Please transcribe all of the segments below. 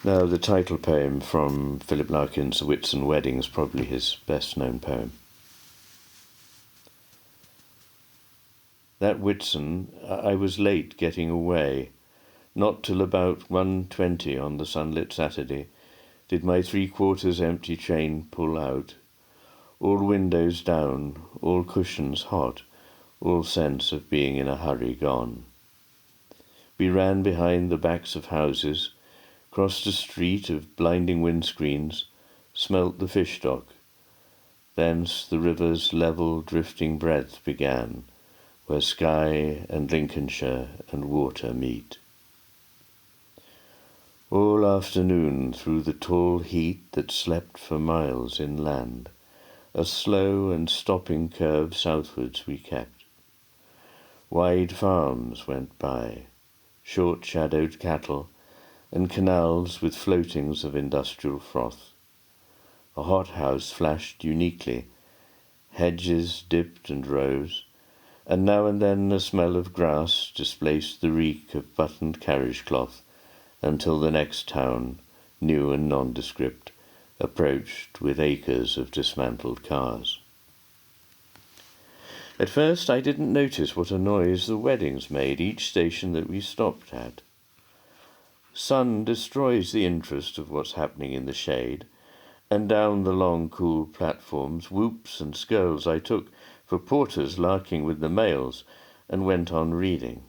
Now, the title poem from Philip Larkin's Whitsun Weddings, probably his best-known poem. That Whitsun, I was late getting away. Not till about 1:20 on the sunlit Saturday did my 3/4 empty train pull out. All windows down, all cushions hot, all sense of being in a hurry gone. We ran behind the backs of houses, crossed a street of blinding windscreens, smelt the fish dock. Thence the river's level drifting breadth began, where sky and Lincolnshire and water meet. All afternoon through the tall heat that slept for miles inland, a slow and stopping curve southwards we kept. Wide farms went by, short-shadowed cattle, and canals with floatings of industrial froth. A hothouse flashed uniquely, hedges dipped and rose, and now and then a smell of grass displaced the reek of buttoned carriage cloth, until the next town, new and nondescript, approached with acres of dismantled cars. At first I didn't notice what a noise the weddings made each station that we stopped at. Sun destroys the interest of what's happening in the shade, and down the long, cool platforms, whoops and skirls I took for porters larking with the mails, and went on reading.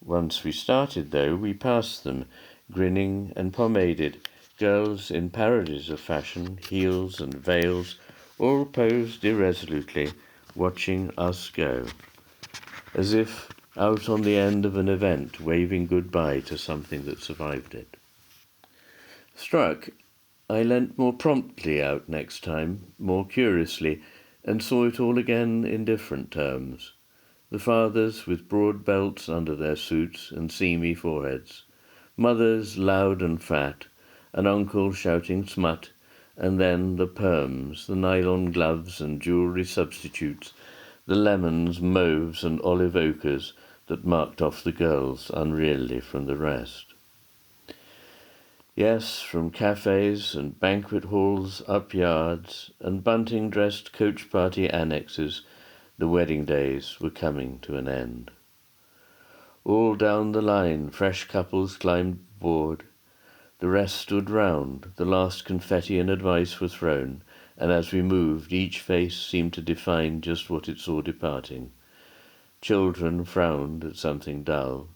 Once we started, though, we passed them, grinning and pomaded, girls in parodies of fashion, heels and veils, all posed irresolutely, watching us go, as if out on the end of an event, waving goodbye to something that survived it. Struck, I leant more promptly out next time, more curiously, and saw it all again in different terms. The fathers with broad belts under their suits and seamy foreheads, mothers loud and fat, an uncle shouting smut, and then the perms, the nylon gloves and jewellery substitutes, the lemons, mauves and olive ochres that marked off the girls unreally from the rest. Yes, from cafes and banquet halls up yards and bunting-dressed coach-party annexes, the wedding days were coming to an end. All down the line fresh couples climbed board. The rest stood round, the last confetti and advice were thrown, and as we moved, each face seemed to define just what it saw departing. Children frowned at something dull.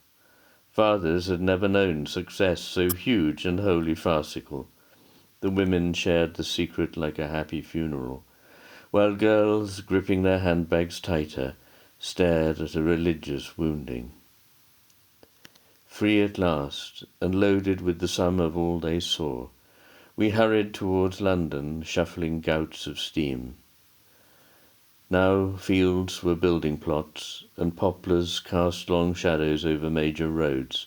Fathers had never known success so huge and wholly farcical. The women shared the secret like a happy funeral, while girls, gripping their handbags tighter, stared at a religious wounding. Free at last, and loaded with the sum of all they saw, we hurried towards London, shuffling gouts of steam. Now fields were building plots, and poplars cast long shadows over major roads,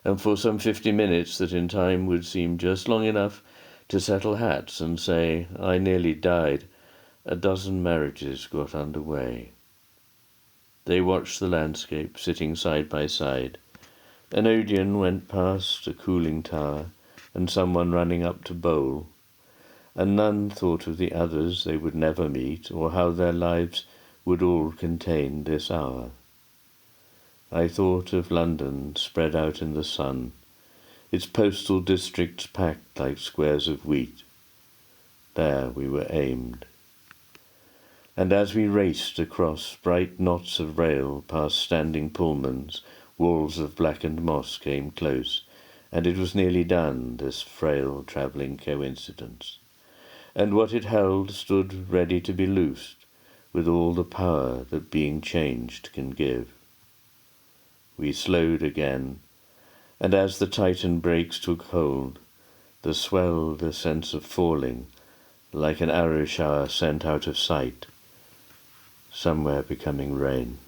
and for some 50 minutes that in time would seem just long enough to settle hats and say, "I nearly died," a dozen marriages got under way. They watched the landscape, sitting side by side. An Odeon went past a cooling tower, and someone running up to bowl, and none thought of the others they would never meet, or how their lives would all contain this hour. I thought of London spread out in the sun, its postal districts packed like squares of wheat. There we were aimed. And as we raced across bright knots of rail past standing Pullmans, walls of blackened moss came close, and it was nearly done, this frail travelling coincidence. And what it held stood ready to be loosed, with all the power that being changed can give. We slowed again, and as the Titan brakes took hold, there swelled a sense of falling, like an arrow shower sent out of sight, somewhere becoming rain.